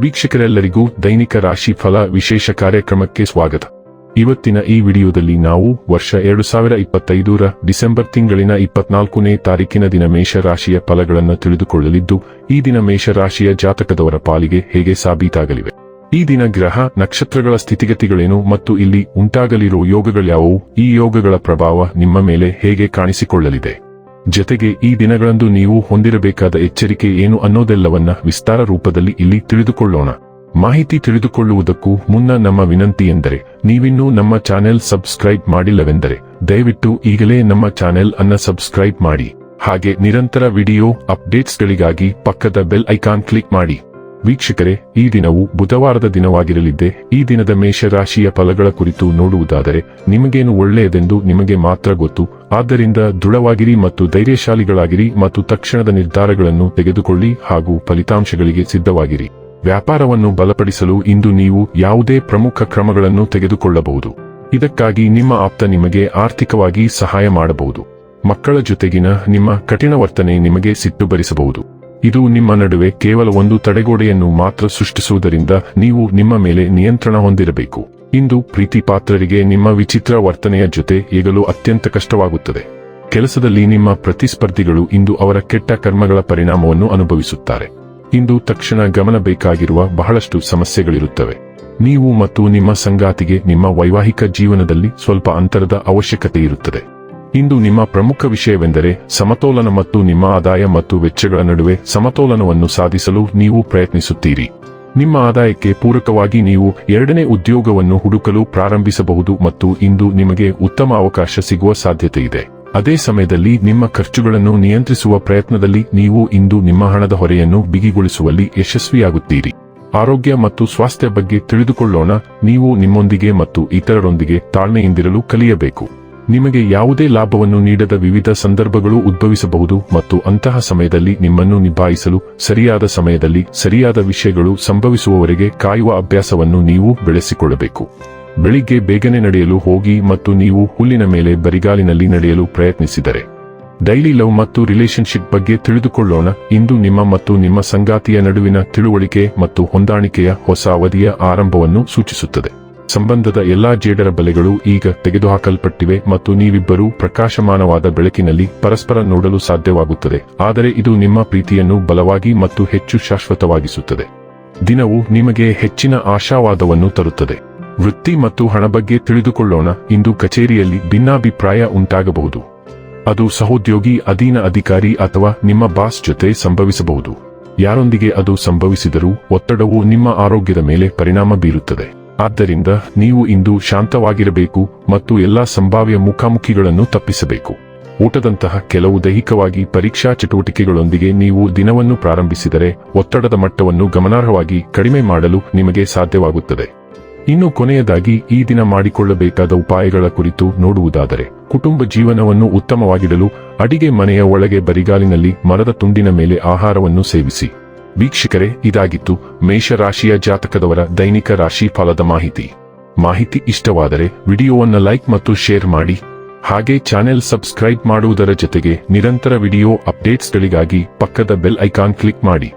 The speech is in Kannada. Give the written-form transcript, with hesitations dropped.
ವೀಕ್ಷಕರೆಲ್ಲರಿಗೂ ದೈನಿಕ ರಾಶಿ ಫಲ ವಿಶೇಷ ಕಾರ್ಯಕ್ರಮಕ್ಕೆ ಸ್ವಾಗತ. ಇವತ್ತಿನ ಈ ವಿಡಿಯೋದಲ್ಲಿ ನಾವು ವರ್ಷ 2025ರ ಡಿಸೆಂಬರ್ ತಿಂಗಳಿನ 24ನೇ ತಾರೀಕಿನ ದಿನ ಮೇಷ ರಾಶಿಯ ಫಲಗಳನ್ನು ತಿಳಿದುಕೊಳ್ಳಲಿದ್ದು, ಈ ದಿನ ಮೇಷ ರಾಶಿಯ ಜಾತಕದವರ ಪಾಲಿಗೆ ಹೇಗೆ ಸಾಬೀತಾಗಲಿವೆ, ಈ ದಿನ ಗ್ರಹ ನಕ್ಷತ್ರಗಳ ಸ್ಥಿತಿಗತಿಗಳೇನು ಮತ್ತು ಇಲ್ಲಿ ಉಂಟಾಗಲಿರುವ ಯೋಗಗಳ್ಯಾವುವು, ಈ ಯೋಗಗಳ ಪ್ರಭಾವ ನಿಮ್ಮ ಮೇಲೆ ಹೇಗೆ ಕಾಣಿಸಿಕೊಳ್ಳಲಿದೆ, ಜೊತೆಗೆ ಈ ದಿನಗಳಂದು ನೀವು ಹೊಂದಿರಬೇಕಾದ ಎಚ್ಚರಿಕೆ ಏನು ಅನ್ನೋದೆಲ್ಲವನ್ನ ವಿಸ್ತಾರ ರೂಪದಲ್ಲಿ ಇಲ್ಲಿ ತಿಳಿದುಕೊಳ್ಳೋಣ. ಮಾಹಿತಿ ತಿಳಿದುಕೊಳ್ಳುವುದಕ್ಕೂ ಮುನ್ನ ನಮ್ಮ ವಿನಂತಿ ಎಂದರೆ, ನೀವಿನ್ನೂ ನಮ್ಮ ಚಾನೆಲ್ ಸಬ್ಸ್ಕ್ರೈಬ್ ಮಾಡಿಲ್ಲವೆಂದರೆ ದಯವಿಟ್ಟು ಈಗಲೇ ನಮ್ಮ ಚಾನೆಲ್ ಅನ್ನ ಸಬ್ಸ್ಕ್ರೈಬ್ ಮಾಡಿ. ಹಾಗೆ ನಿರಂತರ ವಿಡಿಯೋ ಅಪ್ಡೇಟ್ಸ್ಗಳಿಗಾಗಿ ಪಕ್ಕದ ಬೆಲ್ ಐಕಾನ್ ಕ್ಲಿಕ್ ಮಾಡಿ. ವೀಕ್ಷಕರೇ, ಈ ದಿನವು ಬುಧವಾರದ ದಿನವಾಗಿರಲಿದ್ದೆ. ಈ ದಿನದ ಮೇಷರಾಶಿಯ ಫಲಗಳ ಕುರಿತು ನೋಡುವುದಾದರೆ, ನಿಮಗೇನು ಒಳ್ಳೆಯದೆಂದು ನಿಮಗೆ ಮಾತ್ರ ಗೊತ್ತು. ಆದ್ದರಿಂದ ದೃಢವಾಗಿರಿ ಮತ್ತು ಧೈರ್ಯಶಾಲಿಗಳಾಗಿರಿ ಮತ್ತು ತಕ್ಷಣದ ನಿರ್ಧಾರಗಳನ್ನು ತೆಗೆದುಕೊಳ್ಳಿ ಹಾಗೂ ಫಲಿತಾಂಶಗಳಿಗೆ ಸಿದ್ಧವಾಗಿರಿ. ವ್ಯಾಪಾರವನ್ನು ಬಲಪಡಿಸಲು ಇಂದು ನೀವು ಯಾವುದೇ ಪ್ರಮುಖ ಕ್ರಮಗಳನ್ನು ತೆಗೆದುಕೊಳ್ಳಬಹುದು. ಇದಕ್ಕಾಗಿ ನಿಮ್ಮ ಆಪ್ತ ನಿಮಗೆ ಆರ್ಥಿಕವಾಗಿ ಸಹಾಯ ಮಾಡಬಹುದು. ಮಕ್ಕಳ ಜೊತೆಗಿನ ನಿಮ್ಮ ಕಠಿಣ ವರ್ತನೆ ನಿಮಗೆ ಸಿಟ್ಟು ಬರಿಸಬಹುದು. ಇದು ನಿಮ್ಮ ನಡುವೆ ಕೇವಲ ಒಂದು ತಡೆಗೋಡೆಯನ್ನು ಮಾತ್ರ ಸೃಷ್ಟಿಸುವುದರಿಂದ ನೀವು ನಿಮ್ಮ ಮೇಲೆ ನಿಯಂತ್ರಣ ಹೊಂದಿರಬೇಕು. ಇಂದು ಪ್ರೀತಿ ಪಾತ್ರರಿಗೆ ನಿಮ್ಮ ವಿಚಿತ್ರ ವರ್ತನೆಯ ಜೊತೆ ಏಗಲು ಅತ್ಯಂತ ಕಷ್ಟವಾಗುತ್ತದೆ. ಕೆಲಸದಲ್ಲಿ ನಿಮ್ಮ ಪ್ರತಿಸ್ಪರ್ಧಿಗಳು ಇಂದು ಅವರ ಕೆಟ್ಟ ಕರ್ಮಗಳ ಪರಿಣಾಮವನ್ನು ಅನುಭವಿಸುತ್ತಾರೆ. ಇಂದು ತಕ್ಷಣ ಗಮನ ಬೇಕಾಗಿರುವ ಬಹಳಷ್ಟು ಸಮಸ್ಯೆಗಳಿರುತ್ತವೆ. ನೀವು ಮತ್ತು ನಿಮ್ಮ ಸಂಗಾತಿಗೆ ನಿಮ್ಮ ವೈವಾಹಿಕ ಜೀವನದಲ್ಲಿ ಸ್ವಲ್ಪ ಅಂತರದ ಅವಶ್ಯಕತೆ ಇರುತ್ತದೆ. ಇಂದು ನಿಮ್ಮ ಪ್ರಮುಖ ವಿಷಯವೆಂದರೆ ಸಮತೋಲನ ಮತ್ತು ನಿಮ್ಮ ಆದಾಯ ಮತ್ತು ವೆಚ್ಚಗಳ ನಡುವೆ ಸಮತೋಲನವನ್ನು ಸಾಧಿಸಲು ನೀವು ಪ್ರಯತ್ನಿಸುತ್ತೀರಿ. ನಿಮ್ಮ ಆದಾಯಕ್ಕೆ ಪೂರಕವಾಗಿ ನೀವು ಎರಡನೇ ಉದ್ಯೋಗವನ್ನು ಹುಡುಕಲು ಪ್ರಾರಂಭಿಸಬಹುದು ಮತ್ತು ಇಂದು ನಿಮಗೆ ಉತ್ತಮ ಅವಕಾಶ ಸಿಗುವ ಸಾಧ್ಯತೆ ಇದೆ. ಅದೇ ಸಮಯದಲ್ಲಿ ನಿಮ್ಮ ಖರ್ಚುಗಳನ್ನು ನಿಯಂತ್ರಿಸುವ ಪ್ರಯತ್ನದಲ್ಲಿ ನೀವು ಇಂದು ನಿಮ್ಮ ಹಣದ ಹೊರೆಯನ್ನು ಬಿಗಿಗೊಳಿಸುವಲ್ಲಿ ಯಶಸ್ವಿಯಾಗುತ್ತೀರಿ. ಆರೋಗ್ಯ ಮತ್ತು ಸ್ವಾಸ್ಥ್ಯ ಬಗ್ಗೆ ತಿಳಿದುಕೊಳ್ಳೋಣ. ನೀವು ನಿಮ್ಮೊಂದಿಗೆ ಮತ್ತು ಇತರರೊಂದಿಗೆ ತಾಳ್ಮೆಯಿಂದಿರಲು ಕಲಿಯಬೇಕು. ನಿಮಗೆ ಯಾವುದೇ ಲಾಭವನ್ನು ನೀಡದ ವಿವಿಧ ಸಂದರ್ಭಗಳು ಉದ್ಭವಿಸಬಹುದು ಮತ್ತು ಅಂತಹ ಸಮಯದಲ್ಲಿ ನಿಮ್ಮನ್ನು ನಿಭಾಯಿಸಲು ಸರಿಯಾದ ಸಮಯದಲ್ಲಿ ಸರಿಯಾದ ವಿಷಯಗಳು ಸಂಭವಿಸುವವರೆಗೆ ಕಾಯುವ ಅಭ್ಯಾಸವನ್ನು ನೀವು ಬೆಳೆಸಿಕೊಳ್ಳಬೇಕು. ಬೆಳಿಗ್ಗೆ ಬೇಗನೆ ನಡೆಯಲು ಹೋಗಿ ಮತ್ತು ನೀವು ಹುಲ್ಲಿನ ಮೇಲೆ ಬರಿಗಾಲಿನಲ್ಲಿ ನಡೆಯಲು ಪ್ರಯತ್ನಿಸಿದರೆ. ಡೈಲಿ ಲವ್ ಮತ್ತು ರಿಲೇಶನ್ಶಿಪ್ ಬಗ್ಗೆ ತಿಳಿದುಕೊಳ್ಳೋಣ. ಇಂದು ನಿಮ್ಮ ಮತ್ತು ನಿಮ್ಮ ಸಂಗಾತಿಯ ನಡುವಿನ ತಿಳುವಳಿಕೆ ಮತ್ತು ಹೊಂದಾಣಿಕೆಯ ಹೊಸ ಅವಧಿಯ ಆರಂಭವನ್ನು ಸೂಚಿಸುತ್ತದೆ. ಸಂಬಂಧದ ಎಲ್ಲಾ ಜೇಡರ ಬಲೆಗಳು ಈಗ ತೆಗೆದುಹಾಕಲ್ಪಟ್ಟಿವೆ ಮತ್ತು ನೀವಿಬ್ಬರೂ ಪ್ರಕಾಶಮಾನವಾದ ಬೆಳಕಿನಲ್ಲಿ ಪರಸ್ಪರ ನೋಡಲು ಸಾಧ್ಯವಾಗುತ್ತದೆ. ಆದರೆ ಇದು ನಿಮ್ಮ ಪ್ರೀತಿಯನ್ನು ಬಲವಾಗಿ ಮತ್ತು ಹೆಚ್ಚು ಶಾಶ್ವತವಾಗಿಸುತ್ತದೆ. ದಿನವು ನಿಮಗೆ ಹೆಚ್ಚಿನ ಆಶಾವಾದವನ್ನು ತರುತ್ತದೆ. ವೃತ್ತಿ ಮತ್ತು ಹಣ ಬಗ್ಗೆ ತಿಳಿದುಕೊಳ್ಳೋಣ. ಇಂದು ಕಚೇರಿಯಲ್ಲಿ ಭಿನ್ನಾಭಿಪ್ರಾಯ ಉಂಟಾಗಬಹುದು. ಅದು ಸಹೋದ್ಯೋಗಿ, ಅಧೀನ ಅಧಿಕಾರಿ ಅಥವಾ ನಿಮ್ಮ ಬಾಸ್ ಜೊತೆ ಸಂಭವಿಸಬಹುದು. ಯಾರೊಂದಿಗೆ ಅದು ಸಂಭವಿಸಿದರೂ ಒತ್ತಡವು ನಿಮ್ಮ ಆರೋಗ್ಯದ ಮೇಲೆ ಪರಿಣಾಮ ಬೀರುತ್ತದೆ. ಆದ್ದರಿಂದ ನೀವು ಇಂದು ಶಾಂತವಾಗಿರಬೇಕು ಮತ್ತು ಎಲ್ಲಾ ಸಂಭಾವ್ಯ ಮುಖಾಮುಖಿಗಳನ್ನು ತಪ್ಪಿಸಬೇಕು. ಊಟದಂತಹ ಕೆಲವು ದೈಹಿಕವಾಗಿ ಪರೀಕ್ಷಾ ಚಟುವಟಿಕೆಗಳೊಂದಿಗೆ ನೀವು ದಿನವನ್ನು ಪ್ರಾರಂಭಿಸಿದರೆ ಒತ್ತಡದ ಮಟ್ಟವನ್ನು ಗಮನಾರ್ಹವಾಗಿ ಕಡಿಮೆ ಮಾಡಲು ನಿಮಗೆ ಸಾಧ್ಯವಾಗುತ್ತದೆ. ಇನ್ನು ಕೊನೆಯದಾಗಿ ಈ ದಿನ ಮಾಡಿಕೊಳ್ಳಬೇಕಾದ ಉಪಾಯಗಳ ಕುರಿತು ನೋಡುವುದಾದರೆ, ಕುಟುಂಬ ಜೀವನವನ್ನು ಉತ್ತಮವಾಗಿಡಲು ಅಡಿಗೆ ಮನೆಯ ಒಳಗೆ ಬರಿಗಾಲಿನಲ್ಲಿ ಮರದ ತುಂಡಿನ ಮೇಲೆ ಆಹಾರವನ್ನು ಸೇವಿಸಿ. ವೀಕ್ಷಕರೇ, ಇದಾಗಿತ್ತು ಮೇಷರಾಶಿಯ ಜಾತಕದವರ ದೈನಿಕ ರಾಶಿ ಫಲದ ಮಾಹಿತಿ ಇಷ್ಟವಾದರೆ ವಿಡಿಯೋವನ್ನು ಲೈಕ್ ಮತ್ತು ಶೇರ್ ಮಾಡಿ. ಹಾಗೆ ಚಾನೆಲ್ ಸಬ್ಸ್ಕ್ರೈಬ್ ಮಾಡುವುದರ ಜೊತೆಗೆ ನಿರಂತರ ವಿಡಿಯೋ ಅಪ್ಡೇಟ್ಸ್ಗಳಿಗಾಗಿ ಪಕ್ಕದ ಬೆಲ್ ಐಕಾನ್ ಕ್ಲಿಕ್ ಮಾಡಿ.